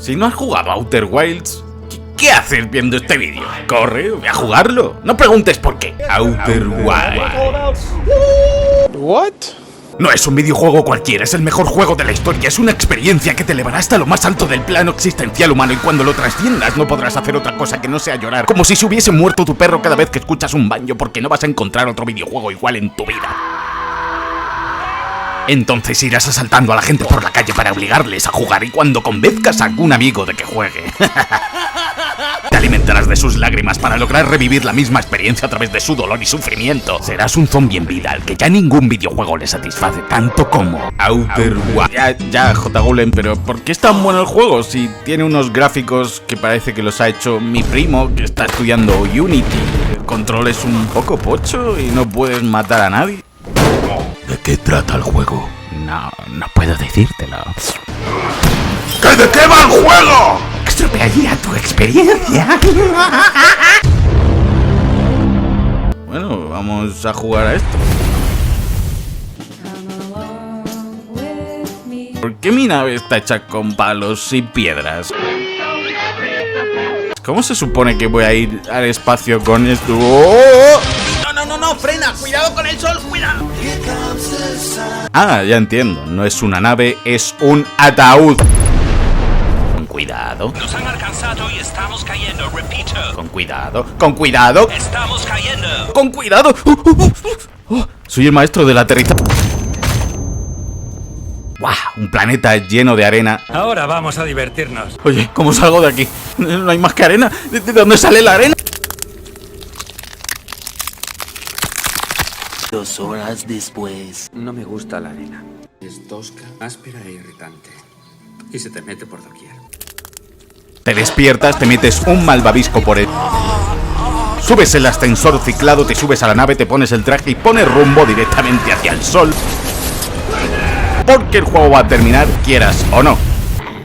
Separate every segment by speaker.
Speaker 1: Si no has jugado a Outer Wilds, ¿qué haces viendo este vídeo? Corre, ve a jugarlo. No preguntes por qué. Outer Wilds.
Speaker 2: What?
Speaker 1: No es un videojuego cualquiera, es el mejor juego de la historia. Es una experiencia que te elevará hasta lo más alto del plano existencial humano. Y cuando lo trasciendas no podrás hacer otra cosa que no sea llorar, como si se hubiese muerto tu perro cada vez que escuchas un banjo, porque no vas a encontrar otro videojuego igual en tu vida. Entonces irás asaltando a la gente por la calle para obligarles a jugar, y cuando convenzcas a algún amigo de que juegue, te alimentarás de sus lágrimas para lograr revivir la misma experiencia a través de su dolor y sufrimiento. Serás un zombie en vida al que ya ningún videojuego le satisface tanto como Outer Wilds. Ya, J. Golem, pero ¿por qué es tan bueno el juego si tiene unos gráficos que parece que los ha hecho mi primo que está estudiando Unity? El control es un poco pocho y no puedes matar a nadie. ¿De qué trata el juego? No puedo decírtelo. ¿Que de qué va el juego? Estropearía tu experiencia. Bueno, vamos a jugar a esto. ¿Por qué mi nave está hecha con palos y piedras? ¿Cómo se supone que voy a ir al espacio con esto? ¡Oh! No, frena, cuidado con el sol, cuidado. Ah, ya entiendo, no es una nave, es un ataúd. Con cuidado.
Speaker 3: Nos han alcanzado y estamos cayendo, repito.
Speaker 1: Con cuidado, con cuidado.
Speaker 3: Estamos cayendo.
Speaker 1: Con cuidado. Soy el maestro del aterrizaje. ¡Guau! Un planeta lleno de arena.
Speaker 3: Ahora vamos a divertirnos.
Speaker 1: Oye, ¿cómo salgo de aquí? No hay más que arena. ¿De dónde sale la arena?
Speaker 4: 2 horas después.
Speaker 5: No me gusta la arena. Es tosca, áspera e irritante. Y se te mete por doquier.
Speaker 1: Te despiertas, te metes un malvavisco por él. Subes el ascensor ciclado, te subes a la nave, te pones el traje y pones rumbo directamente hacia el sol. Porque el juego va a terminar, quieras o no.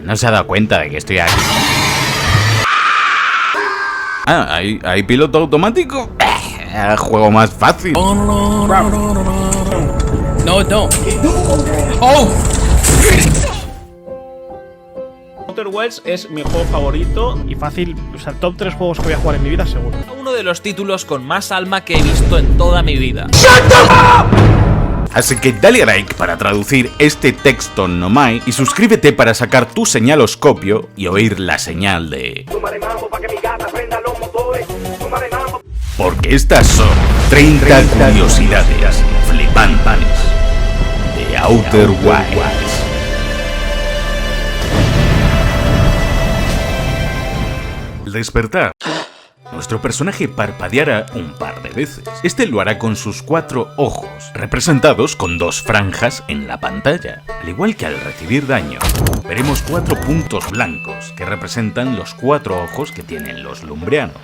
Speaker 1: No se ha dado cuenta de que estoy aquí. Ah, ¿hay piloto automático? El juego más fácil.
Speaker 2: No, don't. Oh!
Speaker 6: Outer Wilds es mi juego favorito y fácil, o sea, top 3 juegos que voy a jugar en mi vida, seguro.
Speaker 7: Uno de los títulos con más alma que he visto en toda mi vida.
Speaker 1: Así que dale a like para traducir este texto nomai y suscríbete para sacar tu señaloscopio y oír la señal de... Porque estas son 30 curiosidades flipantes de Outer Wilds. Al despertar, nuestro personaje parpadeará un par de veces. Este lo hará con sus 4 ojos, representados con 2 franjas en la pantalla. Al igual que al recibir daño, veremos 4 puntos blancos que representan los 4 ojos que tienen los lumbreanos.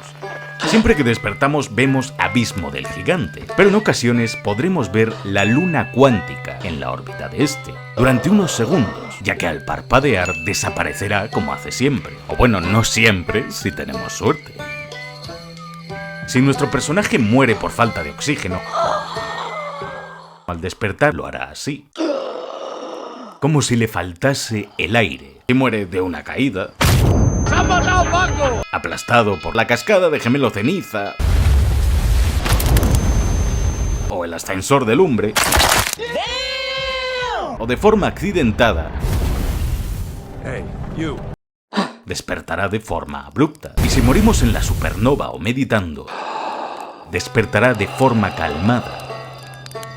Speaker 1: Siempre que despertamos vemos Abismo del Gigante, pero en ocasiones podremos ver la luna cuántica en la órbita de este, durante unos segundos, ya que al parpadear desaparecerá como hace siempre. O bueno, no siempre, si tenemos suerte. Si nuestro personaje muere por falta de oxígeno, al despertar lo hará así, como si le faltase el aire. Si muere de una caída, aplastado por la cascada de Gemelo Ceniza o el ascensor de lumbre, o de forma accidentada, despertará de forma abrupta. Y si morimos en la supernova o meditando, despertará de forma calmada.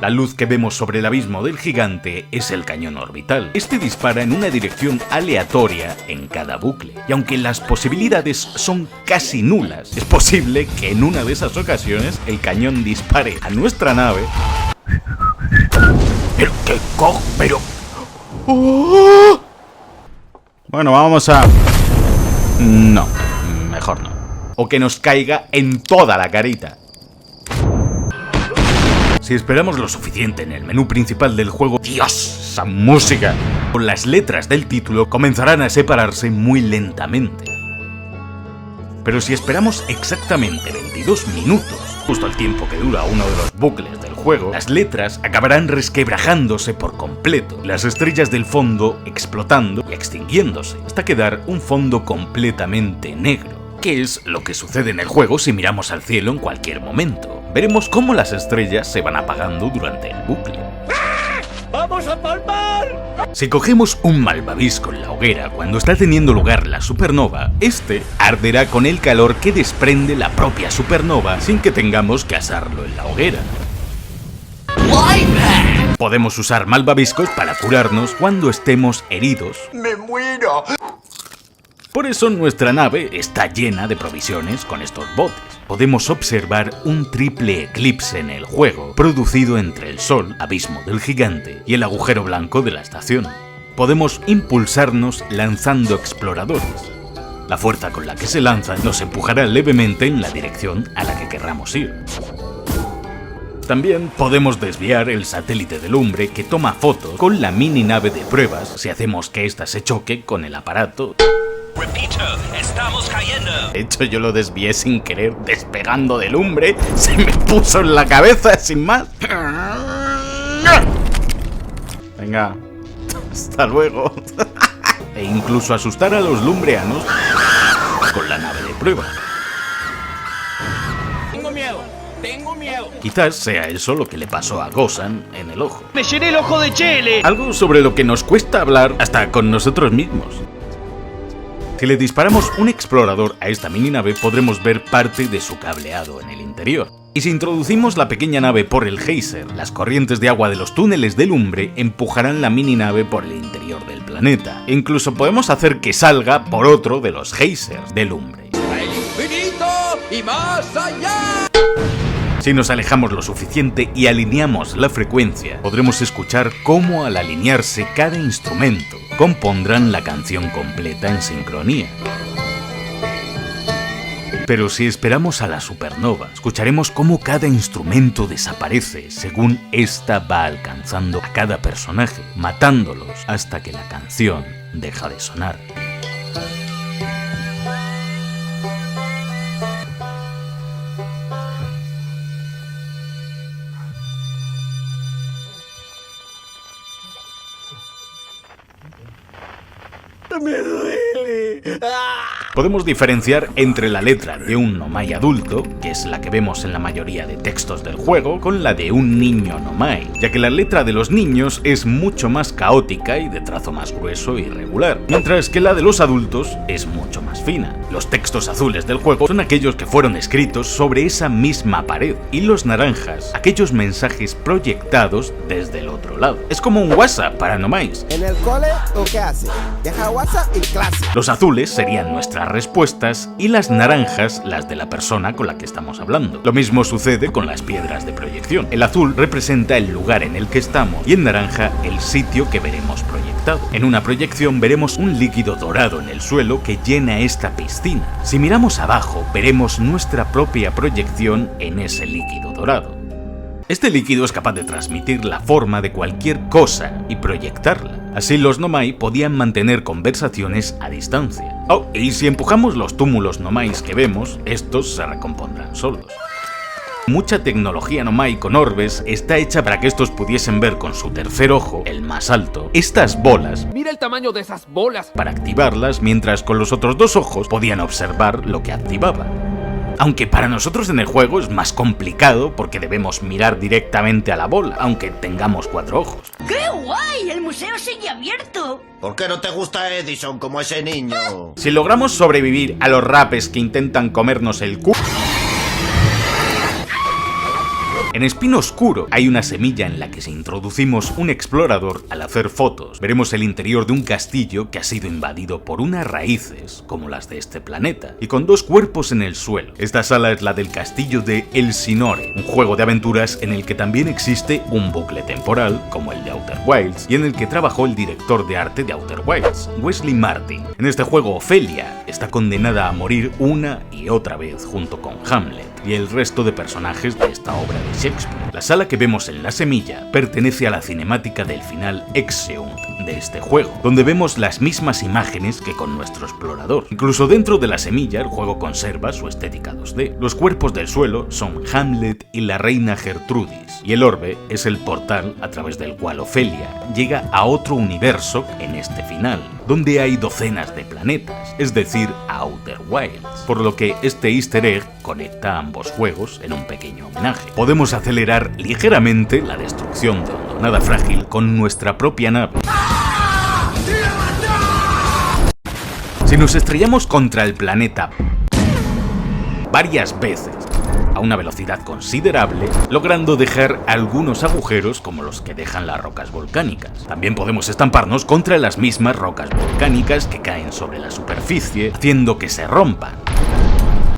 Speaker 1: La luz que vemos sobre el abismo del gigante es el cañón orbital. Este dispara en una dirección aleatoria en cada bucle, y aunque las posibilidades son casi nulas, es posible que en una de esas ocasiones el cañón dispare a nuestra nave. Pero qué pero... ¡Oh! Bueno, vamos a... No, mejor no. O que nos caiga en toda la carita. Si esperamos lo suficiente en el menú principal del juego, ¡Dios! ¡Esa música! Las letras del título comenzarán a separarse muy lentamente. Pero si esperamos exactamente 22 minutos, justo el tiempo que dura uno de los bucles del juego, las letras acabarán resquebrajándose por completo, las estrellas del fondo explotando y extinguiéndose, hasta quedar un fondo completamente negro. ¿Qué es lo que sucede en el juego si miramos al cielo en cualquier momento? Veremos cómo las estrellas se van apagando durante el bucle.
Speaker 3: ¡Vamos a palmar!
Speaker 1: Si cogemos un malvavisco en la hoguera cuando está teniendo lugar la supernova, este arderá con el calor que desprende la propia supernova sin que tengamos que asarlo en la hoguera. Podemos usar malvaviscos para curarnos cuando estemos heridos.
Speaker 2: ¡Me muero!
Speaker 1: Por eso nuestra nave está llena de provisiones con estos botes. Podemos observar un triple eclipse en el juego, producido entre el Sol, abismo del gigante, y el agujero blanco de la estación. Podemos impulsarnos lanzando exploradores. La fuerza con la que se lanzan nos empujará levemente en la dirección a la que querramos ir. También podemos desviar el satélite de lumbre que toma fotos con la mini nave de pruebas si hacemos que ésta se choque con el aparato.
Speaker 3: Repito, estamos cayendo.
Speaker 1: De hecho, yo lo desvié sin querer, despegando de lumbre, se me puso en la cabeza sin más. Venga, hasta luego. E incluso asustar a los lumbreanos con la nave de prueba.
Speaker 2: Tengo miedo.
Speaker 1: Quizás sea eso lo que le pasó a Gozan en el ojo.
Speaker 6: ¡Me llené el ojo de chile!
Speaker 1: Algo sobre lo que nos cuesta hablar hasta con nosotros mismos. Si le disparamos un explorador a esta mini nave, podremos ver parte de su cableado en el interior. Y si introducimos la pequeña nave por el geyser, las corrientes de agua de los túneles de lumbre empujarán la mini nave por el interior del planeta. E incluso podemos hacer que salga por otro de los geysers de lumbre.
Speaker 2: ¡El infinito y más allá!
Speaker 1: Si nos alejamos lo suficiente y alineamos la frecuencia, podremos escuchar cómo al alinearse cada instrumento compondrán la canción completa en sincronía. Pero si esperamos a la supernova, escucharemos cómo cada instrumento desaparece según ésta va alcanzando a cada personaje, matándolos hasta que la canción deja de sonar.
Speaker 2: ¡Me duele!
Speaker 1: Podemos diferenciar entre la letra de un Nomai adulto, que es la que vemos en la mayoría de textos del juego, con la de un niño Nomai, ya que la letra de los niños es mucho más caótica y de trazo más grueso y irregular, mientras que la de los adultos es mucho más fina. Los textos azules del juego son aquellos que fueron escritos sobre esa misma pared, y los naranjas, aquellos mensajes proyectados desde el otro lado. Es como un WhatsApp para Nomais.
Speaker 8: ¿En el cole o qué hace? Deja WhatsApp y clase.
Speaker 1: Los azules serían nuestras respuestas y las naranjas las de la persona con la que estamos hablando. Lo mismo sucede con las piedras de proyección. El azul representa el lugar en el que estamos y en naranja el sitio que veremos proyectado. En una proyección veremos un líquido dorado en el suelo que llena esta piscina. Si miramos abajo veremos nuestra propia proyección en ese líquido dorado. Este líquido es capaz de transmitir la forma de cualquier cosa y proyectarla. Así los Nomai podían mantener conversaciones a distancia. Oh, y si empujamos los túmulos Nomais que vemos, estos se recompondrán solos. Mucha tecnología Nomai con orbes está hecha para que estos pudiesen ver con su tercer ojo, el más alto, estas bolas.
Speaker 2: Mira el tamaño de esas bolas.
Speaker 1: Para activarlas, mientras con los otros dos ojos podían observar lo que activaba. Aunque para nosotros en el juego es más complicado porque debemos mirar directamente a la bola, aunque tengamos 4 ojos.
Speaker 9: ¡Qué guay! ¡El museo sigue abierto!
Speaker 10: ¿Por qué no te gusta Edison como ese niño?
Speaker 1: Si logramos sobrevivir a los rapes que intentan comernos el cu... En Espino Oscuro hay una semilla en la que si introducimos un explorador al hacer fotos, veremos el interior de un castillo que ha sido invadido por unas raíces, como las de este planeta, y con 2 cuerpos en el suelo. Esta sala es la del castillo de Elsinore, un juego de aventuras en el que también existe un bucle temporal, como el de Outer Wilds, y en el que trabajó el director de arte de Outer Wilds, Wesley Martin. En este juego, Ophelia está condenada a morir una y otra vez junto con Hamlet y el resto de personajes de esta obra de Shakespeare. La sala que vemos en la semilla pertenece a la cinemática del final Exeunt de este juego, donde vemos las mismas imágenes que con nuestro explorador. Incluso dentro de la semilla el juego conserva su estética 2D. Los cuerpos del suelo son Hamlet y la reina Gertrudis, y el orbe es el portal a través del cual Ofelia llega a otro universo en este final, donde hay docenas de planetas, es decir, Outer Wilds, por lo que este easter egg conecta ambos juegos en un pequeño homenaje. Podemos acelerar ligeramente la destrucción de Hondonada Frágil con nuestra propia nave. Si nos estrellamos contra el planeta varias veces, a una velocidad considerable, logrando dejar algunos agujeros como los que dejan las rocas volcánicas. También podemos estamparnos contra las mismas rocas volcánicas que caen sobre la superficie, haciendo que se rompan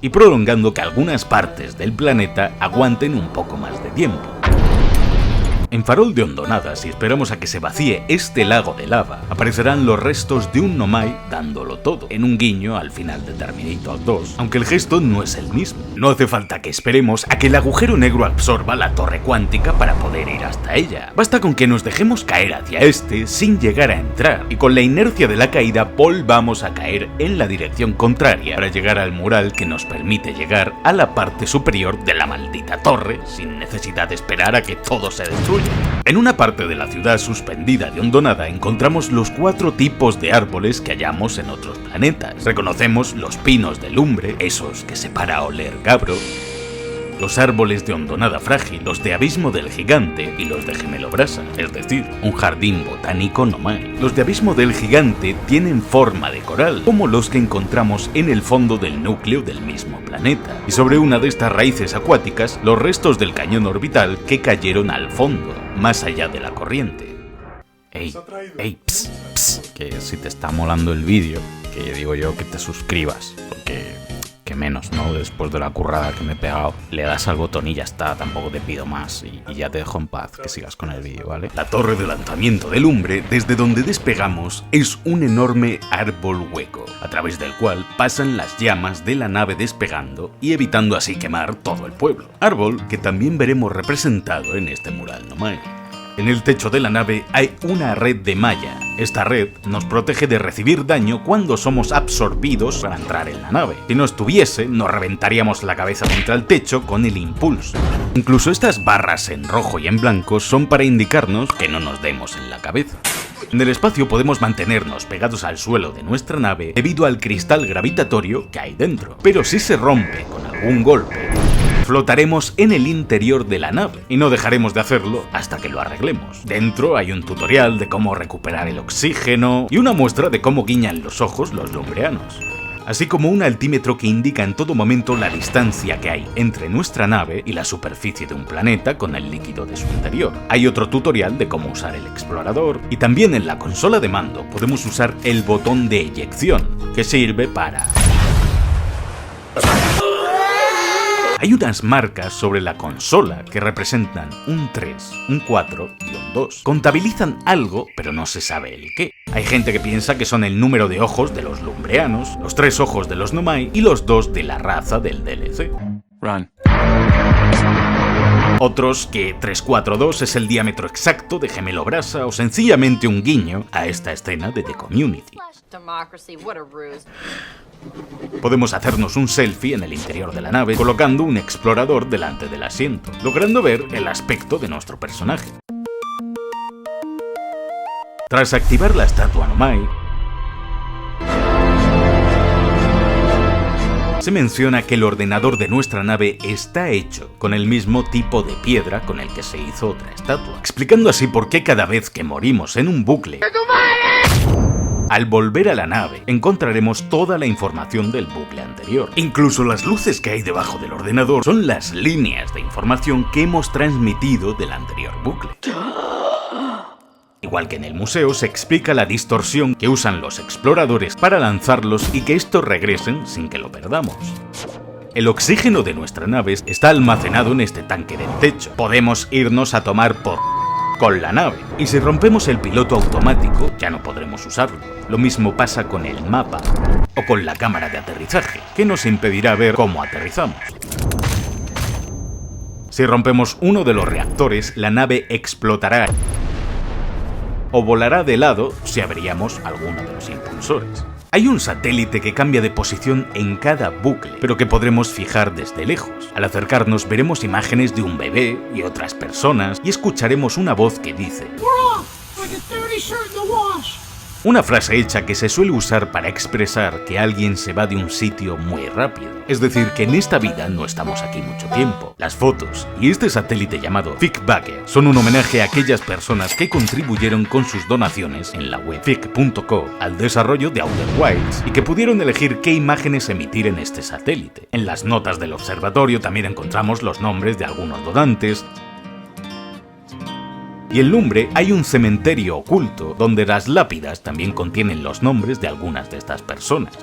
Speaker 1: y prolongando que algunas partes del planeta aguanten un poco más de tiempo. En Farol de Hondonada, si esperamos a que se vacíe este lago de lava, aparecerán los restos de un Nomai dándolo todo, en un guiño al final de Terminator 2, aunque el gesto no es el mismo. No hace falta que esperemos a que el agujero negro absorba la torre cuántica para poder ir hasta ella. Basta con que nos dejemos caer hacia este sin llegar a entrar, y con la inercia de la caída volvamos a caer en la dirección contraria para llegar al mural que nos permite llegar a la parte superior de la maldita torre sin necesidad de esperar a que todo se destruya. En una parte de la ciudad suspendida de Hondonada encontramos los 4 tipos de árboles que hallamos en otros planetas. Reconocemos los pinos de lumbre, esos que separa Oler Gabro, los árboles de Hondonada Frágil, los de Abismo del Gigante y los de Gemelo Brasa, es decir, un jardín botánico Nomai. Los de Abismo del Gigante tienen forma de coral, como los que encontramos en el fondo del núcleo del mismo planeta, y sobre una de estas raíces acuáticas, los restos del cañón orbital que cayeron al fondo, más allá de la corriente. Ey, que si te está molando el vídeo, que digo yo que te suscribas, porque que menos, ¿no? Después de la currada que me he pegado, le das al botón y ya está, tampoco te pido más y ya te dejo en paz, que sigas con el vídeo, ¿vale? La torre de lanzamiento de lumbre, desde donde despegamos, es un enorme árbol hueco, a través del cual pasan las llamas de la nave despegando y evitando así quemar todo el pueblo. Árbol que también veremos representado en este mural Nomai. En el techo de la nave hay una red de malla. Esta red nos protege de recibir daño cuando somos absorbidos para entrar en la nave. Si no estuviese, nos reventaríamos la cabeza contra el techo con el impulso. Incluso estas barras en rojo y en blanco son para indicarnos que no nos demos en la cabeza. En el espacio podemos mantenernos pegados al suelo de nuestra nave debido al cristal gravitatorio que hay dentro. Pero si se rompe con algún golpe, flotaremos en el interior de la nave y no dejaremos de hacerlo hasta que lo arreglemos. Dentro hay un tutorial de cómo recuperar el oxígeno y una muestra de cómo guiñan los ojos los lumbreanos, así como un altímetro que indica en todo momento la distancia que hay entre nuestra nave y la superficie de un planeta con el líquido de su interior. Hay otro tutorial de cómo usar el explorador y también en la consola de mando podemos usar el botón de eyección, que sirve para... Hay unas marcas sobre la consola que representan un 3, un 4 y un 2. Contabilizan algo, pero no se sabe el qué. Hay gente que piensa que son el número de ojos de los lumbreanos, los 3 ojos de los Nomai y los 2 de la raza del DLC.
Speaker 7: Run.
Speaker 1: Otros que 342 es el diámetro exacto de Gemelo Brasa o sencillamente un guiño a esta escena de The Community. Podemos hacernos un selfie en el interior de la nave colocando un explorador delante del asiento, logrando ver el aspecto de nuestro personaje. Tras activar la estatua Nomai, se menciona que el ordenador de nuestra nave está hecho con el mismo tipo de piedra con el que se hizo otra estatua, explicando así por qué cada vez que morimos en un bucle, al volver a la nave, encontraremos toda la información del bucle anterior. Incluso las luces que hay debajo del ordenador son las líneas de información que hemos transmitido del anterior bucle. Igual que en el museo se explica la distorsión que usan los exploradores para lanzarlos y que estos regresen sin que lo perdamos. El oxígeno de nuestra nave está almacenado en este tanque del techo. Podemos irnos a tomar por con la nave, y si rompemos el piloto automático ya no podremos usarlo. Lo mismo pasa con el mapa o con la cámara de aterrizaje, que nos impedirá ver cómo aterrizamos. Si rompemos uno de los reactores, la nave explotará o volará de lado si abríamos alguno de los impulsores. Hay un satélite que cambia de posición en cada bucle, pero que podremos fijar desde lejos. Al acercarnos veremos imágenes de un bebé y otras personas y escucharemos una voz que dice: una frase hecha que se suele usar para expresar que alguien se va de un sitio muy rápido. Es decir, que en esta vida no estamos aquí mucho tiempo. Las fotos y este satélite llamado Fickbugger son un homenaje a aquellas personas que contribuyeron con sus donaciones en la web fick.co al desarrollo de Outer Wilds y que pudieron elegir qué imágenes emitir en este satélite. En las notas del observatorio también encontramos los nombres de algunos donantes. Y en Lumbre hay un cementerio oculto, donde las lápidas también contienen los nombres de algunas de estas personas.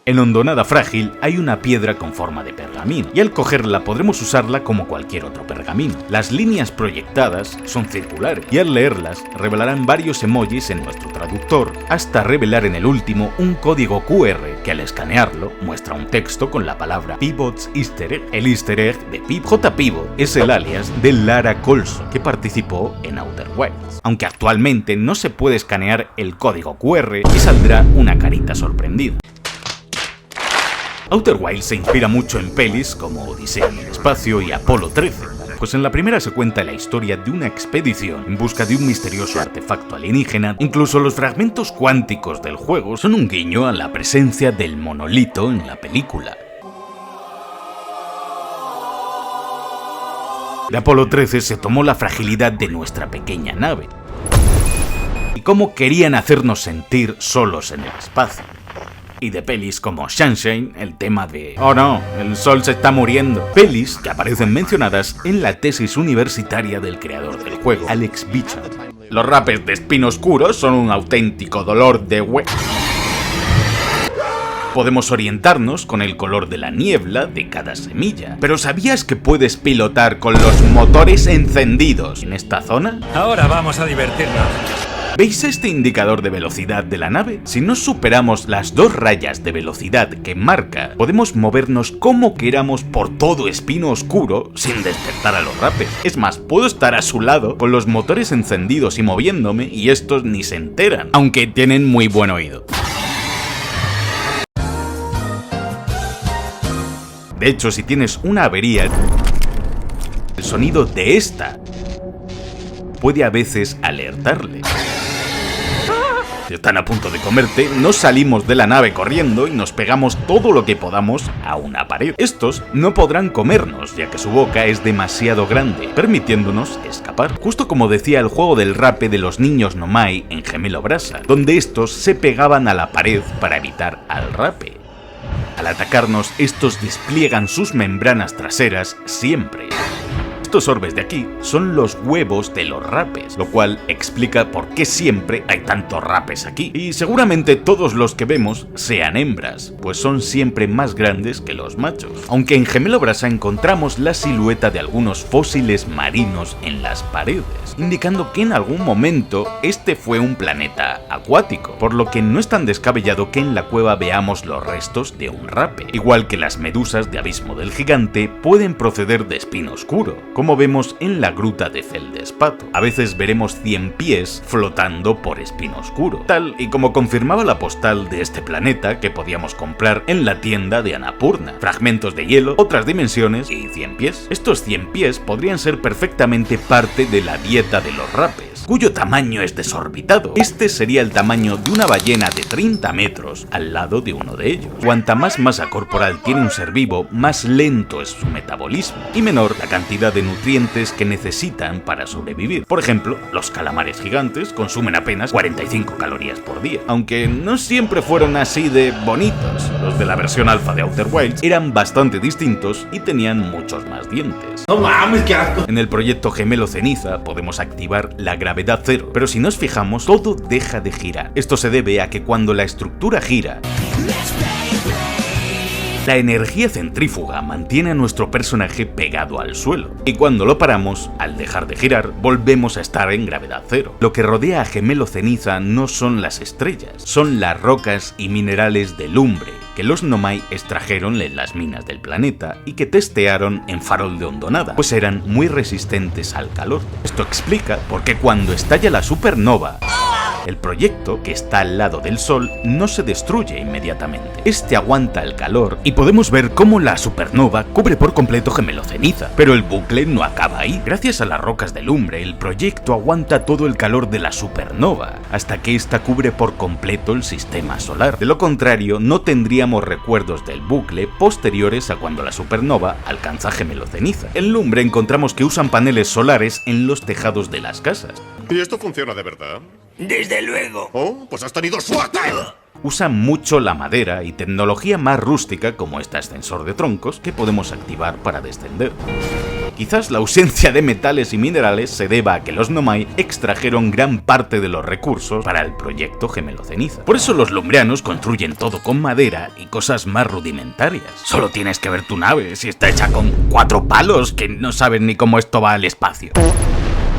Speaker 1: En Hondonada Frágil hay una piedra con forma de pergamino, y al cogerla podremos usarla como cualquier otro pergamino. Las líneas proyectadas son circulares, y al leerlas revelarán varios emojis en nuestro traductor, hasta revelar en el último un código QR que al escanearlo muestra un texto con la palabra Pivot's Easter Egg. El easter egg de Pivot. J. Pivot es el alias de Lara Colson, que participó en Outer Wilds. Aunque actualmente no se puede escanear el código QR y saldrá una carita sorprendida. Outer Wilds se inspira mucho en pelis como Odisea en el espacio y Apolo 13, pues en la primera se cuenta la historia de una expedición en busca de un misterioso artefacto alienígena. Incluso los fragmentos cuánticos del juego son un guiño a la presencia del monolito en la película. De Apolo 13 se tomó la fragilidad de nuestra pequeña nave y cómo querían hacernos sentir solos en el espacio. Y de pelis como Sunshine, el tema de "oh no, el sol se está muriendo", pelis que aparecen mencionadas en la tesis universitaria del creador del juego, Alex Beecham. Los rapes de Espino Oscuro son un auténtico dolor de Podemos orientarnos con el color de la niebla de cada semilla. ¿Pero sabías que puedes pilotar con los motores encendidos en esta zona?
Speaker 3: Ahora vamos a divertirnos.
Speaker 1: ¿Veis este indicador de velocidad de la nave? Si no superamos las 2 rayas de velocidad que marca, podemos movernos como queramos por todo Espino Oscuro sin despertar a los rapes. Es más, puedo estar a su lado con los motores encendidos y moviéndome y estos ni se enteran, aunque tienen muy buen oído. De hecho, si tienes una avería, el sonido de esta puede a veces alertarle. Si están a punto de comerte, nos salimos de la nave corriendo y nos pegamos todo lo que podamos a una pared. Estos no podrán comernos, ya que su boca es demasiado grande, permitiéndonos escapar. Justo como decía el juego del rape de los niños Nomai en Gemelo Brasa, donde estos se pegaban a la pared para evitar al rape. Al atacarnos, estos despliegan sus membranas traseras siempre. Estos orbes de aquí son los huevos de los rapes, lo cual explica por qué siempre hay tantos rapes aquí. Y seguramente todos los que vemos sean hembras, pues son siempre más grandes que los machos. Aunque en Gemelo Brasa encontramos la silueta de algunos fósiles marinos en las paredes, indicando que en algún momento este fue un planeta acuático, por lo que no es tan descabellado que en la cueva veamos los restos de un rape. Igual que las medusas de Abismo del Gigante pueden proceder de Espino Oscuro, como vemos en la gruta de Feldespato. A veces veremos 100 pies flotando por Espino Oscuro, tal y como confirmaba la postal de este planeta que podíamos comprar en la tienda de Annapurna. Fragmentos de hielo, otras dimensiones y 100 pies. Estos 100 pies podrían ser perfectamente parte de la dieta de los rapes, cuyo tamaño es desorbitado. Este sería el tamaño de una ballena de 30 metros al lado de uno de ellos. Cuanta más masa corporal tiene un ser vivo, más lento es su metabolismo y menor la cantidad de nutrientes que necesitan para sobrevivir. Por ejemplo, los calamares gigantes consumen apenas 45 calorías por día, aunque no siempre fueron así de bonitos. Los de la versión alfa de Outer Wilds eran bastante distintos y tenían muchos más dientes.
Speaker 10: ¡No mames, qué asco!
Speaker 1: En el proyecto Gemelo Ceniza podemos activar la gravedad cero, pero si nos fijamos, todo deja de girar. Esto se debe a que cuando la estructura gira, la energía centrífuga mantiene a nuestro personaje pegado al suelo, y cuando lo paramos, al dejar de girar, volvemos a estar en gravedad cero. Lo que rodea a Gemelo Ceniza no son las estrellas, son las rocas y minerales de Lumbre, que los Nomai extrajeron en las minas del planeta y que testearon en Farol de Hondonada, pues eran muy resistentes al calor. Esto explica por qué cuando estalla la supernova, el proyecto, que está al lado del Sol, no se destruye inmediatamente. Este aguanta el calor y podemos ver cómo la supernova cubre por completo Gemelo Ceniza. Pero el bucle no acaba ahí. Gracias a las rocas de lumbre, el proyecto aguanta todo el calor de la supernova, hasta que ésta cubre por completo el sistema solar. De lo contrario, no tendríamos recuerdos del bucle posteriores a cuando la supernova alcanza Gemelo Ceniza. En lumbre encontramos que usan paneles solares en los tejados de las casas.
Speaker 10: ¿Y esto funciona de verdad?
Speaker 4: Desde luego.
Speaker 10: Oh, pues has tenido suerte.
Speaker 1: Usan mucho la madera y tecnología más rústica como este ascensor de troncos que podemos activar para descender. Quizás la ausencia de metales y minerales se deba a que los Nomai extrajeron gran parte de los recursos para el proyecto Gemelo Ceniza. Por eso los lumbreanos construyen todo con madera y cosas más rudimentarias. Solo tienes que ver tu nave, si está hecha con 4 palos que no saben ni cómo esto va al espacio.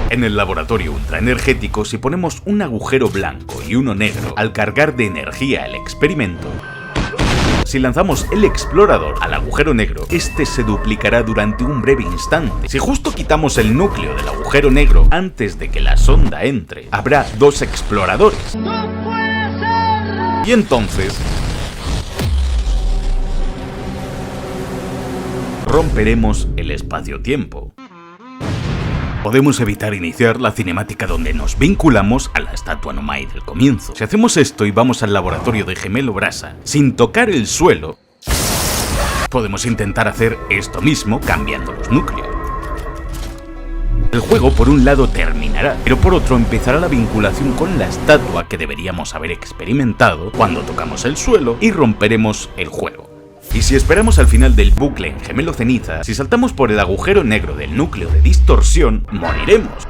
Speaker 1: En el laboratorio ultraenergético, si ponemos un agujero blanco y uno negro al cargar de energía el experimento, si lanzamos el explorador al agujero negro, este se duplicará durante un breve instante. Si justo quitamos el núcleo del agujero negro antes de que la sonda entre, habrá 2 exploradores. ¡No puede ser! Y entonces romperemos el espacio-tiempo. Podemos evitar iniciar la cinemática donde nos vinculamos a la estatua Nomai del comienzo. Si hacemos esto y vamos al laboratorio de Gemelo Brasa sin tocar el suelo, podemos intentar hacer esto mismo cambiando los núcleos. El juego por un lado terminará, pero por otro empezará la vinculación con la estatua que deberíamos haber experimentado cuando tocamos el suelo y romperemos el juego. Y si esperamos al final del bucle en Gemelo Ceniza, si saltamos por el agujero negro del núcleo de distorsión, moriremos.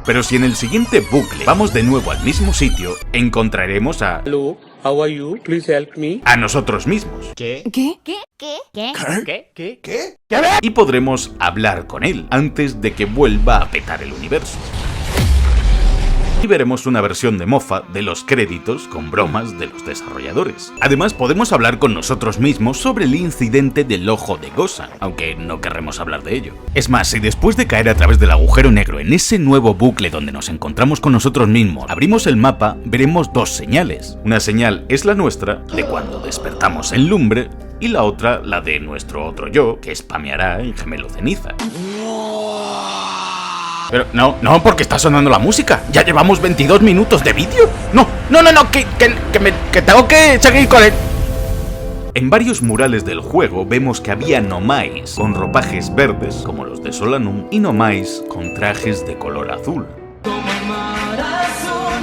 Speaker 1: Pero si en el siguiente bucle vamos de nuevo al mismo sitio, encontraremos a...
Speaker 2: Hello, how are you? Please help me.
Speaker 1: A nosotros mismos.
Speaker 8: ¿Qué?
Speaker 9: ¿Qué? ¿Qué? ¿Qué? ¿Qué?
Speaker 6: ¿Qué?
Speaker 8: ¿Qué?
Speaker 1: Y podremos hablar con él antes de que vuelva a petar el universo. Y veremos una versión de mofa de los créditos con bromas de los desarrolladores. Además, podemos hablar con nosotros mismos sobre el incidente del ojo de Gosan, aunque no querremos hablar de ello. Es más, si después de caer a través del agujero negro en ese nuevo bucle donde nos encontramos con nosotros mismos, abrimos el mapa, veremos 2 señales. Una señal es la nuestra, de cuando despertamos en lumbre, y la otra, la de nuestro otro yo, que spameará en Gemelo Ceniza. Pero no, porque está sonando la música. Ya llevamos 22 minutos de vídeo. No, que tengo que seguir con el... En varios murales del juego vemos que había Nomais con ropajes verdes, como los de Solanum, y Nomais con trajes de color azul.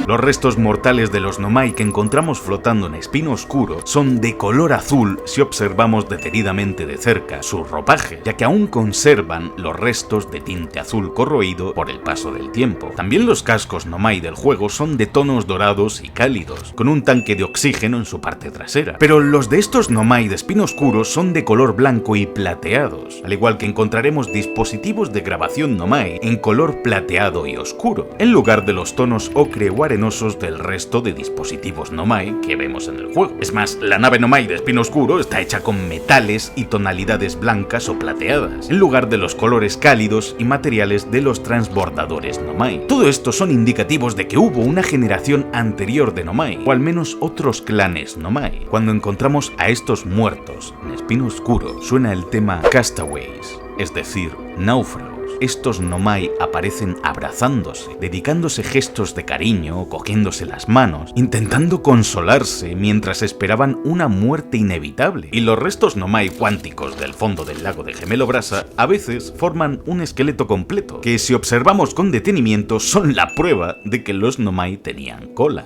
Speaker 1: Los restos mortales de los Nomai que encontramos flotando en Espino Oscuro son de color azul si observamos detenidamente de cerca su ropaje, ya que aún conservan los restos de tinte azul corroído por el paso del tiempo. También los cascos Nomai del juego son de tonos dorados y cálidos, con un tanque de oxígeno en su parte trasera. Pero los de estos Nomai de Espino Oscuro son de color blanco y plateados, al igual que encontraremos dispositivos de grabación Nomai en color plateado y oscuro, en lugar de los tonos ocre o arenosos del resto de dispositivos Nomai que vemos en el juego. Es más, la nave Nomai de Espino Oscuro está hecha con metales y tonalidades blancas o plateadas, en lugar de los colores cálidos y materiales de los transbordadores Nomai. Todo esto son indicativos de que hubo una generación anterior de Nomai, o al menos otros clanes Nomai. Cuando encontramos a estos muertos en Espino Oscuro, suena el tema Castaways, es decir, náufragos. Estos Nomai aparecen abrazándose, dedicándose gestos de cariño, cogiéndose las manos, intentando consolarse mientras esperaban una muerte inevitable. Y los restos Nomai cuánticos del fondo del lago de Gemelo Brasa a veces forman un esqueleto completo, que si observamos con detenimiento son la prueba de que los Nomai tenían cola.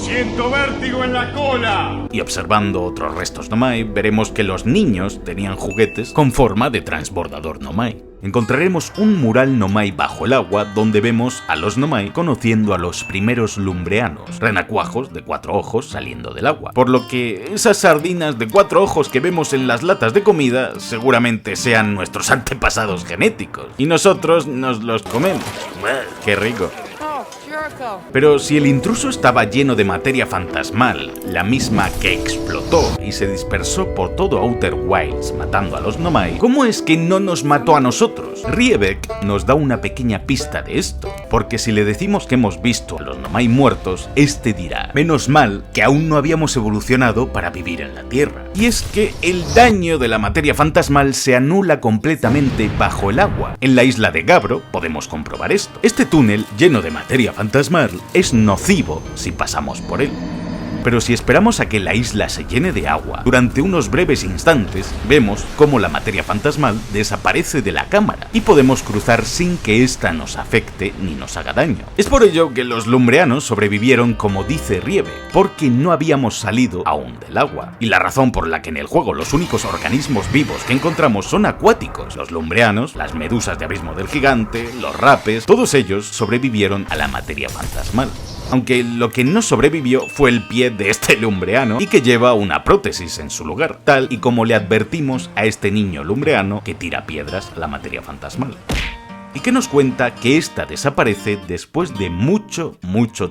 Speaker 3: ¡Siento vértigo en la cola!
Speaker 1: Y observando otros restos Nomai, veremos que los niños tenían juguetes con forma de transbordador Nomai. Encontraremos un mural Nomai bajo el agua donde vemos a los Nomai conociendo a los primeros lumbreanos, renacuajos de 4 ojos saliendo del agua. Por lo que esas sardinas de 4 ojos que vemos en las latas de comida seguramente sean nuestros antepasados genéticos. Y nosotros nos los comemos. ¡Qué rico! Pero si el intruso estaba lleno de materia fantasmal, la misma que explotó y se dispersó por todo Outer Wilds matando a los Nomai, ¿cómo es que no nos mató a nosotros? Riebeck nos da una pequeña pista de esto, porque si le decimos que hemos visto a los Nomai muertos, este dirá: menos mal que aún no habíamos evolucionado para vivir en la Tierra. Y es que el daño de la materia fantasmal se anula completamente bajo el agua. En la isla de Gabbro podemos comprobar esto. Este túnel lleno de materia fantasmal es nocivo si pasamos por él. Pero si esperamos a que la isla se llene de agua, durante unos breves instantes vemos cómo la materia fantasmal desaparece de la cámara y podemos cruzar sin que ésta nos afecte ni nos haga daño. Es por ello que los lumbreanos sobrevivieron, como dice Riebeck, porque no habíamos salido aún del agua. Y la razón por la que en el juego los únicos organismos vivos que encontramos son acuáticos: los lumbreanos, las medusas de abismo del gigante, los rapes, todos ellos sobrevivieron a la materia fantasmal. Aunque lo que no sobrevivió fue el pie de este lumbreano y que lleva una prótesis en su lugar, tal y como le advertimos a este niño lumbreano que tira piedras a la materia fantasmal. Y que nos cuenta que esta desaparece después de mucho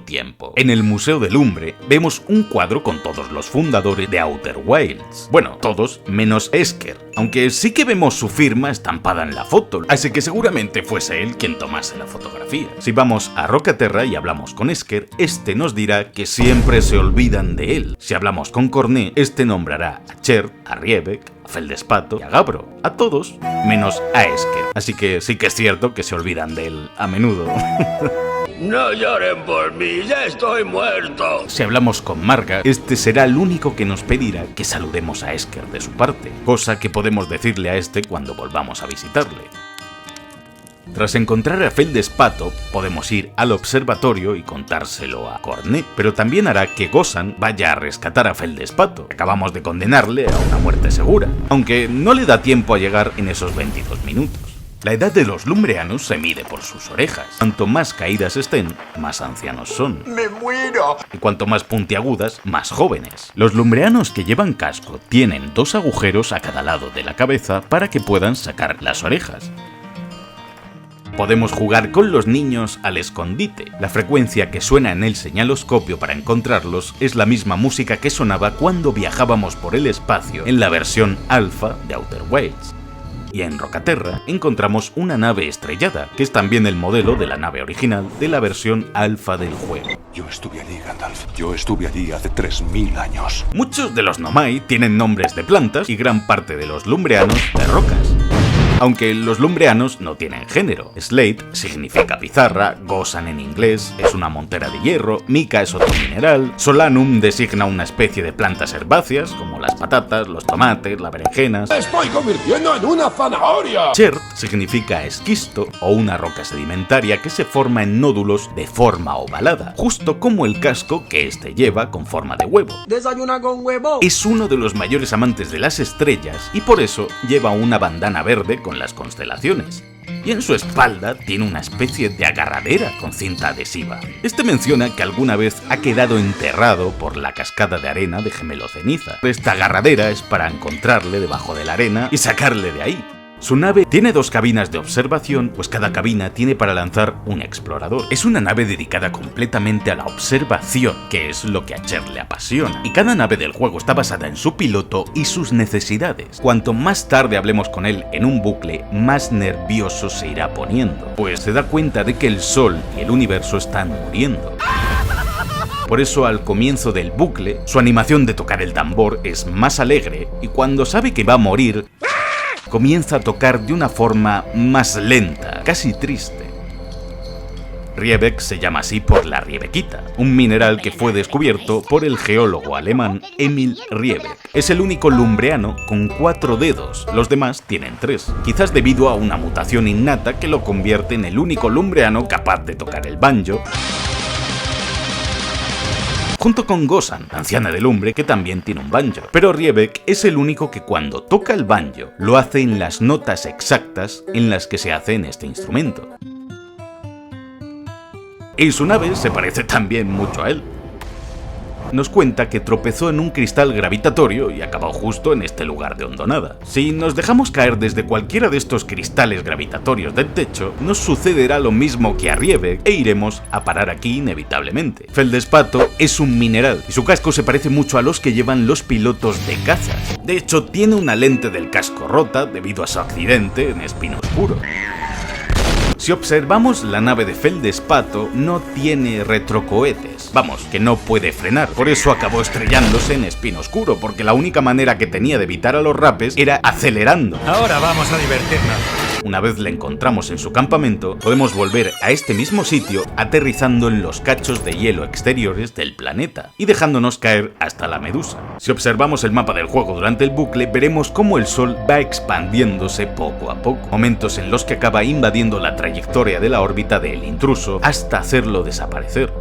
Speaker 1: tiempo. En el Museo del Lumbre vemos un cuadro con todos los fundadores de Outer Wilds. Bueno, todos menos Esker, aunque sí que vemos su firma estampada en la foto, así que seguramente fuese él quien tomase la fotografía. Si vamos a Rocaterra y hablamos con Esker, este nos dirá que siempre se olvidan de él. Si hablamos con Corné, este nombrará a Chert, a Riebeck, a Feldespato y a Gabbro, a todos menos a Esker. Así que sí que es cierto que se olvidan de él a menudo.
Speaker 3: No lloren por mí, ya estoy muerto.
Speaker 1: Si hablamos con Marga, este será el único que nos pedirá que saludemos a Esker de su parte, cosa que podemos decirle a este cuando volvamos a visitarle. Tras encontrar a Feldespato, podemos ir al observatorio y contárselo a Corné, pero también hará que Gossan vaya a rescatar a Feldespato. Acabamos de condenarle a una muerte segura, aunque no le da tiempo a llegar en esos 22 minutos. La edad de los lumbreanos se mide por sus orejas. Cuanto más caídas estén, más ancianos son.
Speaker 10: ¡Me muero!
Speaker 1: Y cuanto más puntiagudas, más jóvenes. Los lumbreanos que llevan casco tienen 2 agujeros a cada lado de la cabeza para que puedan sacar las orejas. Podemos jugar con los niños al escondite. La frecuencia que suena en el señaloscopio para encontrarlos es la misma música que sonaba cuando viajábamos por el espacio en la versión alfa de Outer Wilds. Y en Rocaterra encontramos una nave estrellada, que es también el modelo de la nave original de la versión alfa del juego.
Speaker 11: Yo estuve allí, Gandalf. Yo estuve allí hace 3000 años.
Speaker 1: Muchos de los Nomai tienen nombres de plantas y gran parte de los lumbreanos de rocas. Aunque los lumbreanos no tienen género. Slate significa pizarra, Gossan en inglés es una montera de hierro, mica es otro mineral, Solanum designa una especie de plantas herbáceas como las patatas, los tomates, las berenjenas.
Speaker 2: ¡Me estoy convirtiendo en una zanahoria!
Speaker 1: Chert significa esquisto o una roca sedimentaria que se forma en nódulos de forma ovalada, justo como el casco que este lleva con forma de huevo.
Speaker 8: Desayuna con huevo.
Speaker 1: Es uno de los mayores amantes de las estrellas y por eso lleva una bandana verde con las constelaciones. Y en su espalda tiene una especie de agarradera con cinta adhesiva. Este menciona que alguna vez ha quedado enterrado por la cascada de arena de Gemelo Ceniza. Esta agarradera es para encontrarle debajo de la arena y sacarle de ahí. Su nave tiene 2 cabinas de observación, pues cada cabina tiene para lanzar un explorador. Es una nave dedicada completamente a la observación, que es lo que a Chert le apasiona. Y cada nave del juego está basada en su piloto y sus necesidades. Cuanto más tarde hablemos con él en un bucle, más nervioso se irá poniendo, pues se da cuenta de que el Sol y el universo están muriendo. Por eso al comienzo del bucle, su animación de tocar el tambor es más alegre y cuando sabe que va a morir, comienza a tocar de una forma más lenta, casi triste. Riebeck se llama así por la riebequita, un mineral que fue descubierto por el geólogo alemán Emil Riebeck. Es el único lumbreano con 4 dedos, los demás tienen 3, quizás debido a una mutación innata que lo convierte en el único lumbreano capaz de tocar el banjo, junto con Gossan, la anciana del lumbre, que también tiene un banjo. Pero Riebeck es el único que cuando toca el banjo lo hace en las notas exactas en las que se hace en este instrumento. Y su nave se parece también mucho a él. nos cuenta que tropezó en un cristal gravitatorio y acabó justo en este lugar de hondonada. Si nos dejamos caer desde cualquiera de estos cristales gravitatorios del techo, nos sucederá lo mismo que a Riebeck e iremos a parar aquí inevitablemente. Feldespato es un mineral y su casco se parece mucho a los que llevan los pilotos de cazas. De hecho, tiene una lente del casco rota debido a su accidente en Espino Oscuro. Si observamos, la nave de Feldespato no tiene retrocohetes. Vamos, que no puede frenar. Por eso acabó estrellándose en Espino Oscuro, porque la única manera que tenía de evitar a los rapes era acelerando.
Speaker 3: Ahora vamos a divertirnos.
Speaker 1: Una vez la encontramos en su campamento, podemos volver a este mismo sitio aterrizando en los cachos de hielo exteriores del planeta y dejándonos caer hasta la medusa. Si observamos el mapa del juego durante el bucle, veremos cómo el Sol va expandiéndose poco a poco, momentos en los que acaba invadiendo la trayectoria de la órbita del intruso hasta hacerlo desaparecer.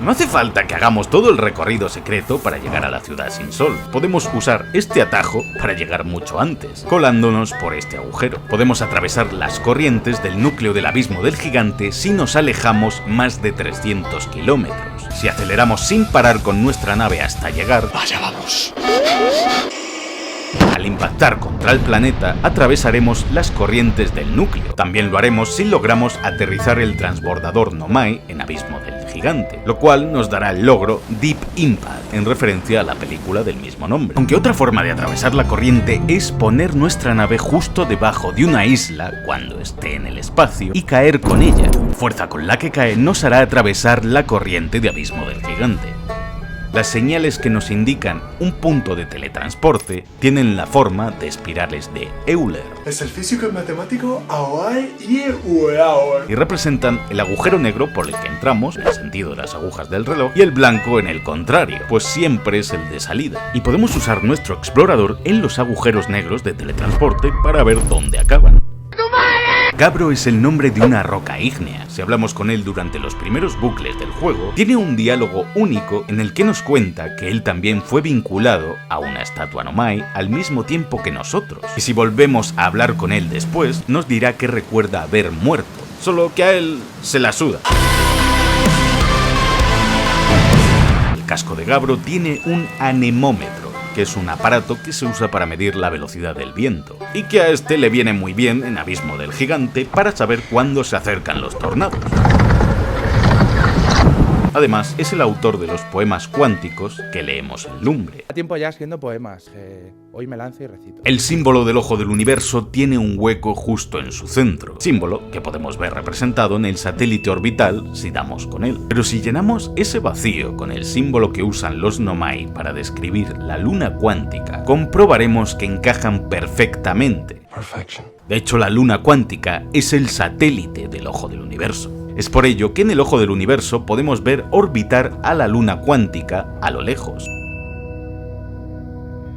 Speaker 1: No hace falta que hagamos todo el recorrido secreto para llegar a la ciudad sin sol. Podemos usar este atajo para llegar mucho antes, colándonos por este agujero. Podemos atravesar las corrientes del núcleo del abismo del gigante si nos alejamos más de 300 kilómetros. Si aceleramos sin parar con nuestra nave hasta llegar,
Speaker 11: ¡Allá vamos!
Speaker 1: Al impactar contra el planeta, atravesaremos las corrientes del núcleo. También lo haremos si logramos aterrizar el transbordador Nomai en Abismo del Gigante, lo cual nos dará el logro Deep Impact, en referencia a la película del mismo nombre. Aunque otra forma de atravesar la corriente es poner nuestra nave justo debajo de una isla cuando esté en el espacio y caer con ella. Fuerza con la que cae nos hará atravesar la corriente de Abismo del Gigante. Las señales que nos indican un punto de teletransporte tienen la forma de espirales de Euler.
Speaker 11: Es el físico y matemático Aoai Euler.
Speaker 1: Y representan el agujero negro por el que entramos, en el sentido de las agujas del reloj, y el blanco en el contrario, pues siempre es el de salida. Y podemos usar nuestro explorador en los agujeros negros de teletransporte para ver dónde acaban. Gabbro es el nombre de una roca ígnea. Si hablamos con él durante los primeros bucles del juego, tiene un diálogo único en el que nos cuenta que él también fue vinculado a una estatua Nomai al mismo tiempo que nosotros. Y si volvemos a hablar con él después, nos dirá que recuerda haber muerto, solo que a él se la suda. El casco de Gabbro tiene un anemómetro, que es un aparato que se usa para medir la velocidad del viento, y que a este le viene muy bien en Abismo del Gigante para saber cuándo se acercan los tornados. Además, es el autor de los poemas cuánticos que leemos en Lumbre.
Speaker 8: A tiempo ya escribiendo poemas. Hoy me lanzo y recito.
Speaker 1: El símbolo del ojo del universo tiene un hueco justo en su centro, símbolo que podemos ver representado en el satélite orbital si damos con él. Pero si llenamos ese vacío con el símbolo que usan los Nomai para describir la luna cuántica, comprobaremos que encajan perfectamente. De hecho, la luna cuántica es el satélite del ojo del universo. Es por ello que en el ojo del universo podemos ver orbitar a la luna cuántica a lo lejos.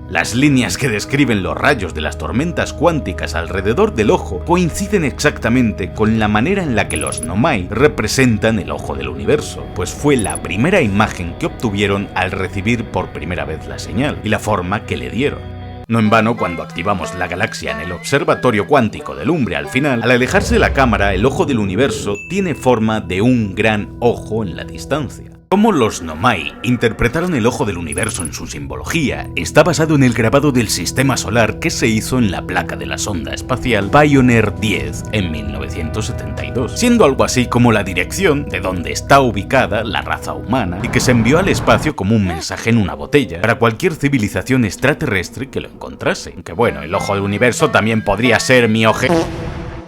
Speaker 1: Las líneas que describen los rayos de las tormentas cuánticas alrededor del ojo coinciden exactamente con la manera en la que los Nomai representan el ojo del universo, pues fue la primera imagen que obtuvieron al recibir por primera vez la señal y la forma que le dieron. No en vano, cuando activamos la galaxia en el observatorio cuántico de Lumbre al final, al alejarse la cámara, el ojo del universo tiene forma de un gran ojo en la distancia. Cómo los Nomai interpretaron el ojo del universo en su simbología está basado en el grabado del sistema solar que se hizo en la placa de la sonda espacial Pioneer 10 en 1972, siendo algo así como la dirección de donde está ubicada la raza humana y que se envió al espacio como un mensaje en una botella para cualquier civilización extraterrestre que lo encontrase. Que bueno, el ojo del universo también podría ser mi oje.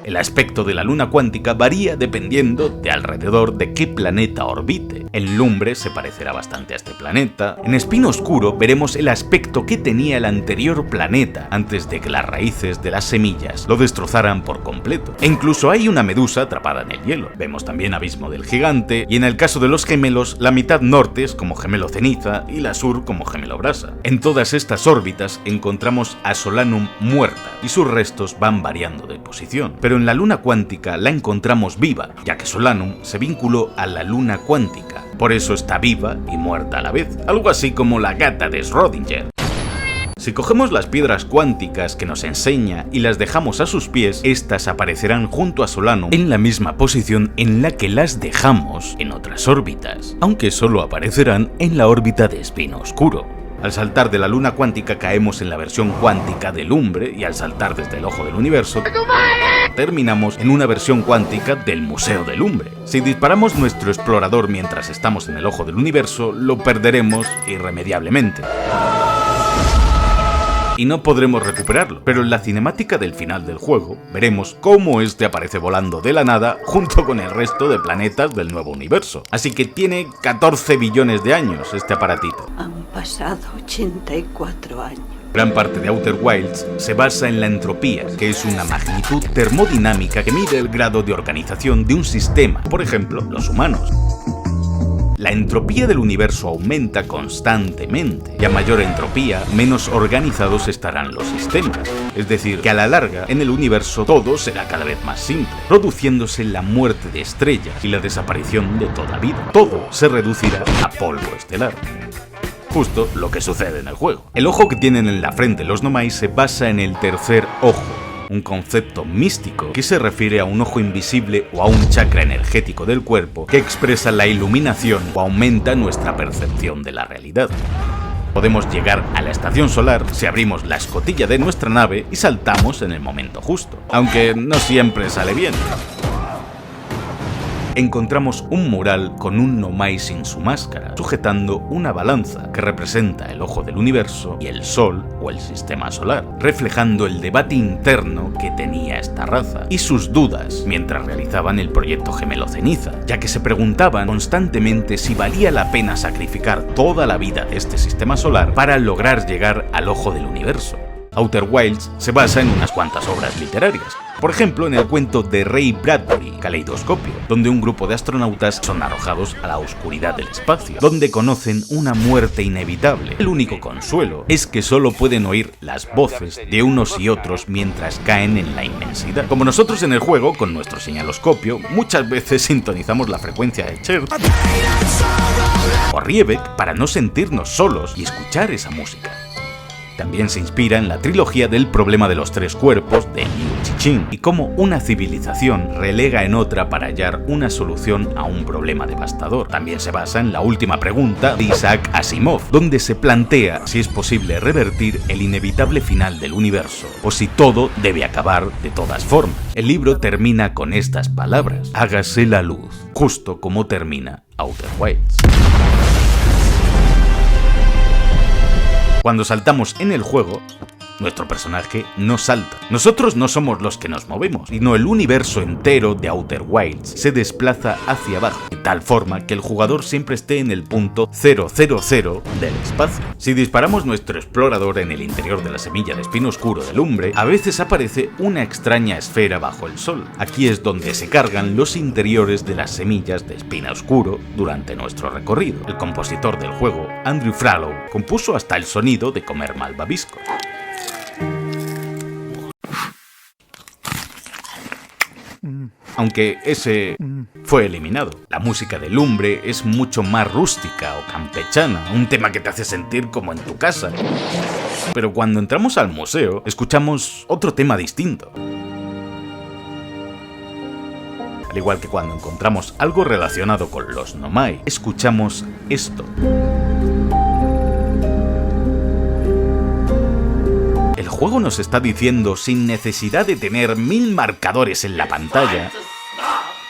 Speaker 1: El aspecto de la luna cuántica varía dependiendo de alrededor de qué planeta orbite. En Lumbre se parecerá bastante a este planeta. En Espino Oscuro veremos el aspecto que tenía el anterior planeta antes de que las raíces de las semillas lo destrozaran por completo. E incluso hay una medusa atrapada en el hielo. Vemos también Abismo del Gigante, y en el caso de los gemelos, la mitad norte es como gemelo ceniza y la sur como gemelo brasa. En todas estas órbitas encontramos a Solanum muerta, y sus restos van variando de posición. Pero en la luna cuántica la encontramos viva, ya que Solanum se vinculó a la luna cuántica. Por eso está viva y muerta a la vez, algo así como la gata de Schrödinger. Si cogemos las piedras cuánticas que nos enseña y las dejamos a sus pies, estas aparecerán junto a Solano en la misma posición en la que las dejamos en otras órbitas, aunque solo aparecerán en la órbita de Espino Oscuro. Al saltar de la luna cuántica caemos en la versión cuántica del Lumbre y al saltar desde el Ojo del Universo terminamos en una versión cuántica del Museo del Lumbre. Si disparamos nuestro explorador mientras estamos en el Ojo del Universo, lo perderemos irremediablemente y no podremos recuperarlo, pero en la cinemática del final del juego veremos cómo este aparece volando de la nada junto con el resto de planetas del nuevo universo. Así que tiene 14 billones de años este aparatito.
Speaker 12: Han pasado 84 años.
Speaker 1: Gran parte de Outer Wilds se basa en la entropía, que es una magnitud termodinámica que mide el grado de organización de un sistema, por ejemplo, los humanos. La entropía del universo aumenta constantemente, y a mayor entropía, menos organizados estarán los sistemas. Es decir, que a la larga, en el universo todo será cada vez más simple, produciéndose la muerte de estrellas y la desaparición de toda vida. Todo se reducirá a polvo estelar. Justo lo que sucede en el juego. El ojo que tienen en la frente los Nomai se basa en el tercer ojo, un concepto místico que se refiere a un ojo invisible o a un chakra energético del cuerpo que expresa la iluminación o aumenta nuestra percepción de la realidad. Podemos llegar a la estación solar si abrimos la escotilla de nuestra nave y saltamos en el momento justo, aunque no siempre sale bien. Encontramos un mural con un Nomai sin su máscara, sujetando una balanza que representa el ojo del universo y el sol o el sistema solar, reflejando el debate interno que tenía esta raza y sus dudas mientras realizaban el proyecto Gemelo Ceniza, ya que se preguntaban constantemente si valía la pena sacrificar toda la vida de este sistema solar para lograr llegar al ojo del universo. Outer Wilds se basa en unas cuantas obras literarias. Por ejemplo, en el cuento de Ray Bradbury, Caleidoscopio, donde un grupo de astronautas son arrojados a la oscuridad del espacio, donde conocen una muerte inevitable. El único consuelo es que solo pueden oír las voces de unos y otros mientras caen en la inmensidad. Como nosotros en el juego, con nuestro señaloscopio, muchas veces sintonizamos la frecuencia de Cher o Riebeck para no sentirnos solos y escuchar esa música. También se inspira en la trilogía del problema de los tres cuerpos de Liu Cixin y cómo una civilización relega en otra para hallar una solución a un problema devastador. También se basa en la última pregunta de Isaac Asimov, donde se plantea si es posible revertir el inevitable final del universo o si todo debe acabar de todas formas. El libro termina con estas palabras: hágase la luz, justo como termina Outer Wilds. Cuando saltamos en el juego, nuestro personaje no salta. Nosotros no somos los que nos movemos, sino el universo entero de Outer Wilds se desplaza hacia abajo, de tal forma que el jugador siempre esté en el punto 000 del espacio. Si disparamos nuestro explorador en el interior de la semilla de Espino Oscuro del Lumbre, a veces aparece una extraña esfera bajo el sol. Aquí es donde se cargan los interiores de las semillas de Espino Oscuro durante nuestro recorrido. El compositor del juego, Andrew Fralow, compuso hasta el sonido de comer malvaviscos. Aunque ese fue eliminado. La música del Lumbre es mucho más rústica o campechana, un tema que te hace sentir como en tu casa. Pero cuando entramos al museo, escuchamos otro tema distinto. Al igual que cuando encontramos algo relacionado con los Nomai, escuchamos esto. El juego nos está diciendo, sin necesidad de tener 1000 marcadores en la pantalla,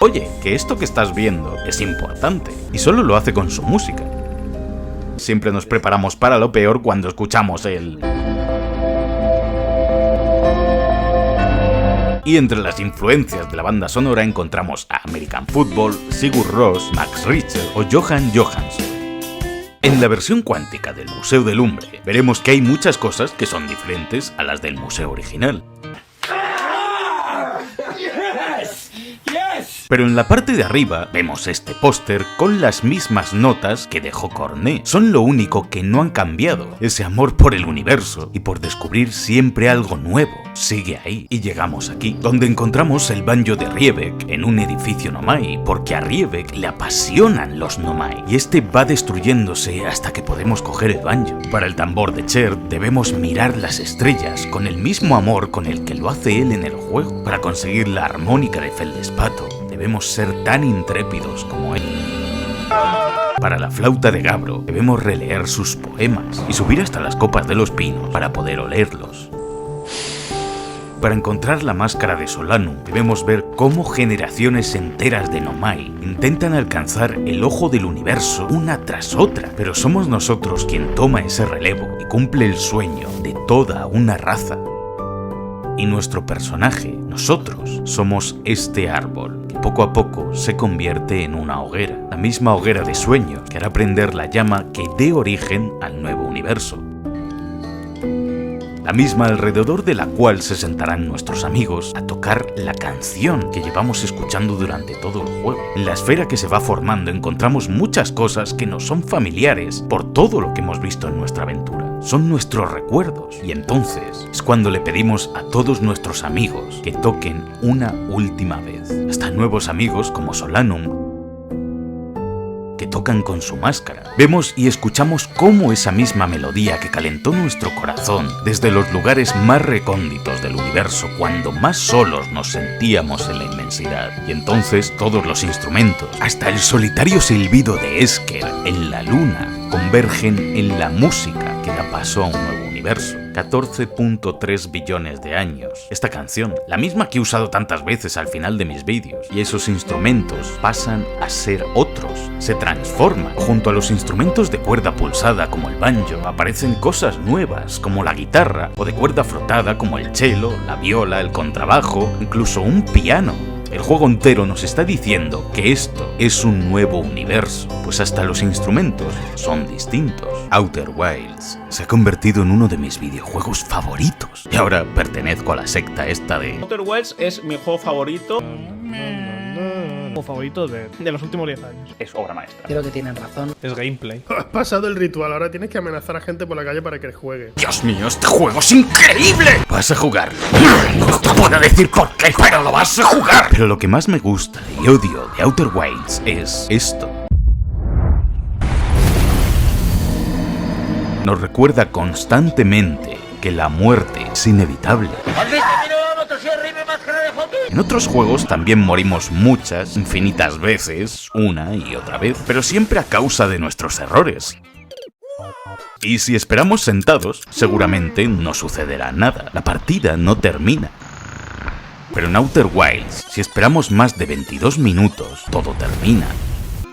Speaker 1: oye, que esto que estás viendo es importante, y solo lo hace con su música. Siempre nos preparamos para lo peor cuando escuchamos el... Y entre las influencias de la banda sonora encontramos a American Football, Sigur Rós, Max Richter o Johan Johansson. En la versión cuántica del Museo del Lumbre, veremos que hay muchas cosas que son diferentes a las del museo original. Pero en la parte de arriba vemos este póster con las mismas notas que dejó Cornet. Son lo único que no han cambiado, ese amor por el universo y por descubrir siempre algo nuevo. sigue ahí y llegamos aquí, donde encontramos el banjo de Riebeck en un edificio Nomai, porque a Riebeck le apasionan los Nomai y este va destruyéndose hasta que podemos coger el banjo. Para el tambor de Chert debemos mirar las estrellas con el mismo amor con el que lo hace él en el juego. Para conseguir la armónica de Feldespato debemos ser tan intrépidos como él. Para la flauta de Gabro debemos releer sus poemas y subir hasta las copas de los pinos para poder olerlos. Para encontrar la máscara de Solanum debemos ver cómo generaciones enteras de Nomai intentan alcanzar el ojo del universo una tras otra, pero somos nosotros quien toma ese relevo y cumple el sueño de toda una raza. Y nuestro personaje, nosotros, somos este árbol, que poco a poco se convierte en una hoguera, la misma hoguera de sueño que hará prender la llama que dé origen al nuevo universo. La misma alrededor de la cual se sentarán nuestros amigos a tocar la canción que llevamos escuchando durante todo el juego. En la esfera que se va formando encontramos muchas cosas que nos son familiares por todo lo que hemos visto en nuestra aventura. Son nuestros recuerdos y entonces es cuando le pedimos a todos nuestros amigos que toquen una última vez. Hasta nuevos amigos como Solanum, que tocan con su máscara. Vemos y escuchamos cómo esa misma melodía que calentó nuestro corazón desde los lugares más recónditos del universo cuando más solos nos sentíamos en la inmensidad. Y entonces todos los instrumentos, hasta el solitario silbido de Esker en la luna, convergen en la música que da paso a un nuevo universo. 14.3 billones de años. Esta canción, la misma que he usado tantas veces al final de mis vídeos, y esos instrumentos pasan a ser otros, se transforman. Junto a los instrumentos de cuerda pulsada como el banjo, aparecen cosas nuevas como la guitarra, o de cuerda frotada como el cello, la viola, el contrabajo, incluso un piano. El juego entero nos está diciendo que esto es un nuevo universo, pues hasta los instrumentos son distintos. Outer Wilds se ha convertido en uno de mis videojuegos favoritos y ahora pertenezco a la secta esta de...
Speaker 6: Outer Wilds es mi juego favorito. De los últimos 10 años.
Speaker 7: Es obra maestra.
Speaker 4: Creo que tienen razón.
Speaker 6: Es gameplay.
Speaker 13: Has pasado el ritual, ahora tienes que amenazar a gente por la calle para que juegue.
Speaker 1: ¡Dios mío, este juego es increíble! Vas a jugarlo. No te puedo decir por qué, pero lo vas a jugar. Pero lo que más me gusta y odio de Outer Wilds es esto. Nos recuerda constantemente que la muerte es inevitable. En otros juegos también morimos muchas, infinitas veces, una y otra vez, pero siempre a causa de nuestros errores. Y si esperamos sentados, seguramente no sucederá nada, la partida no termina. Pero en Outer Wilds, si esperamos más de 22 minutos, todo termina.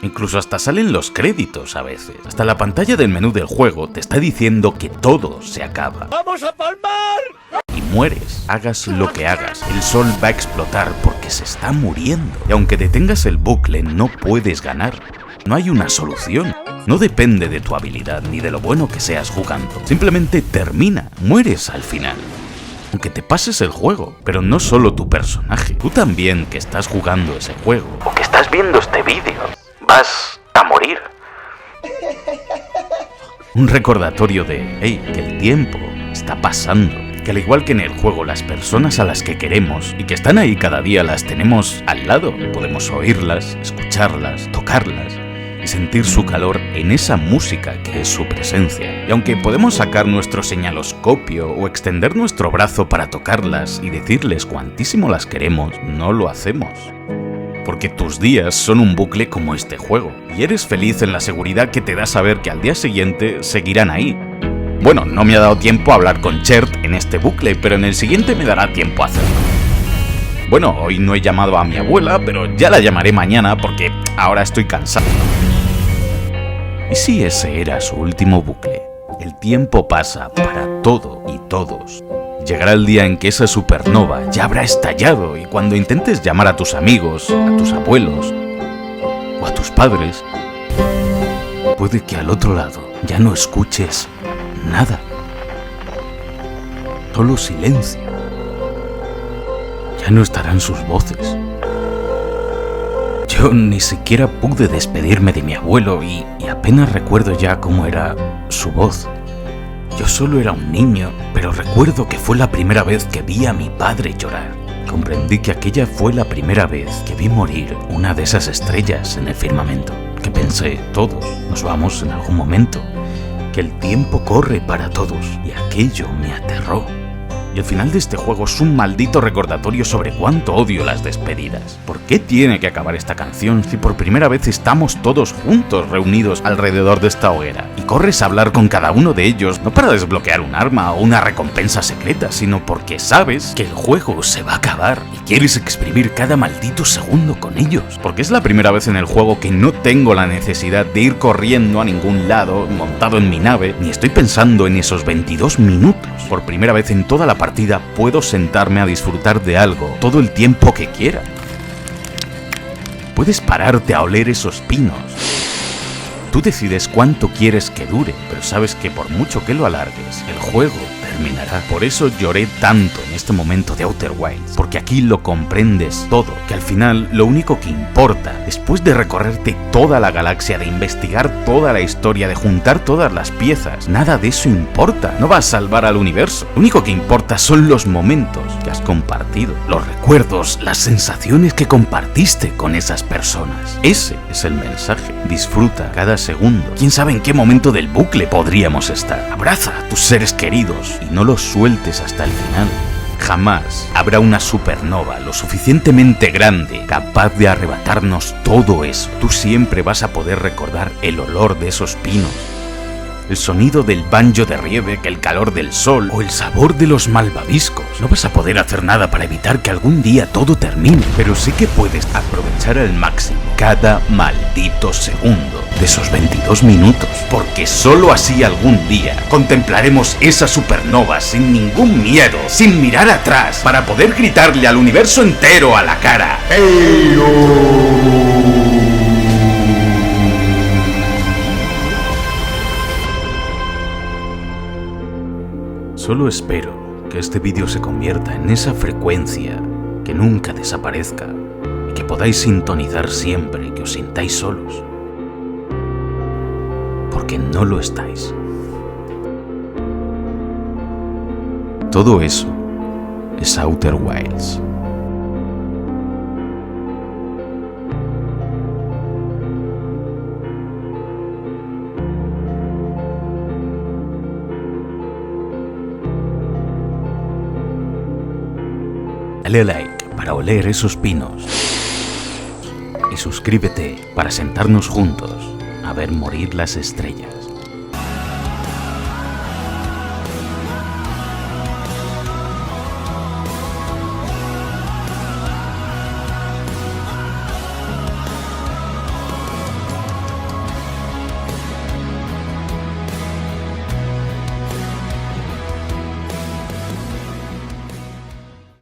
Speaker 1: Incluso hasta salen los créditos a veces. Hasta la pantalla del menú del juego te está diciendo que todo se acaba.
Speaker 3: ¡Vamos a palmar!
Speaker 1: Y mueres, hagas lo que hagas. El sol va a explotar porque se está muriendo. Y aunque detengas el bucle, no puedes ganar. No hay una solución. No depende de tu habilidad ni de lo bueno que seas jugando. Simplemente termina, mueres al final. Aunque te pases el juego, pero no solo tu personaje. Tú también que estás jugando ese juego, o que estás viendo este vídeo, vas a morir. Un recordatorio de, hey, que el tiempo está pasando. Que al igual que en el juego, las personas a las que queremos y que están ahí cada día las tenemos al lado. Podemos oírlas, escucharlas, tocarlas y sentir su calor en esa música que es su presencia. Y aunque podemos sacar nuestro señaloscopio o extender nuestro brazo para tocarlas y decirles cuantísimo las queremos, no lo hacemos. Porque tus días son un bucle como este juego, y eres feliz en la seguridad que te da saber que al día siguiente seguirán ahí. Bueno, no me ha dado tiempo a hablar con Chert en este bucle, pero en el siguiente me dará tiempo a hacerlo. Bueno, hoy no he llamado a mi abuela, pero ya la llamaré mañana porque ahora estoy cansado. ¿Y si ese era su último bucle? El tiempo pasa para todo y todos. Llegará el día en que esa supernova ya habrá estallado y cuando intentes llamar a tus amigos, a tus abuelos o a tus padres, puede que al otro lado ya no escuches nada. Solo silencio. Ya no estarán sus voces. Yo ni siquiera pude despedirme de mi abuelo y apenas recuerdo ya cómo era su voz. Yo solo era un niño, pero recuerdo que fue la primera vez que vi a mi padre llorar. Comprendí que aquella fue la primera vez que vi morir una de esas estrellas en el firmamento. Que pensé, todos nos vamos en algún momento, que el tiempo corre para todos, y aquello me aterró. Y el final de este juego es un maldito recordatorio sobre cuánto odio las despedidas. ¿Por qué tiene que acabar esta canción si por primera vez estamos todos juntos reunidos alrededor de esta hoguera? Y corres a hablar con cada uno de ellos, no para desbloquear un arma o una recompensa secreta, sino porque sabes que el juego se va a acabar y quieres exprimir cada maldito segundo con ellos. Porque es la primera vez en el juego que no tengo la necesidad de ir corriendo a ningún lado, montado en mi nave, ni estoy pensando en esos 22 minutos. Por primera vez en toda la partida puedo sentarme a disfrutar de algo todo el tiempo que quiera. Puedes pararte a oler esos pinos. Tú decides cuánto quieres que dure, pero sabes que por mucho que lo alargues, el juego terminará. Por eso lloré tanto en este momento de Outer Wilds, porque aquí lo comprendes todo, que al final lo único que importa, después de recorrerte toda la galaxia, de investigar toda la historia, de juntar todas las piezas, nada de eso importa. No vas a salvar al universo. Lo único que importa son los momentos que has compartido, los recuerdos, las sensaciones que compartiste con esas personas. Ese es el mensaje. Disfruta cada segundo. ¿Quién sabe en qué momento del bucle podríamos estar? Abraza a tus seres queridos y no los sueltes hasta el final. Jamás habrá una supernova lo suficientemente grande capaz de arrebatarnos todo eso. Tú siempre vas a poder recordar el olor de esos pinos, el sonido del banjo de Riebeck, el calor del sol o el sabor de los malvaviscos. No vas a poder hacer nada para evitar que algún día todo termine, pero sí que puedes aprovechar al máximo cada maldito segundo de esos 22 minutos, porque solo así algún día contemplaremos esa supernova sin ningún miedo, sin mirar atrás, para poder gritarle al universo entero a la cara: Solo espero que este vídeo se convierta en esa frecuencia que nunca desaparezca y que podáis sintonizar siempre que os sintáis solos, porque no lo estáis. Todo eso es Outer Wilds. Dale like para oler esos pinos y suscríbete para sentarnos juntos a ver morir las estrellas.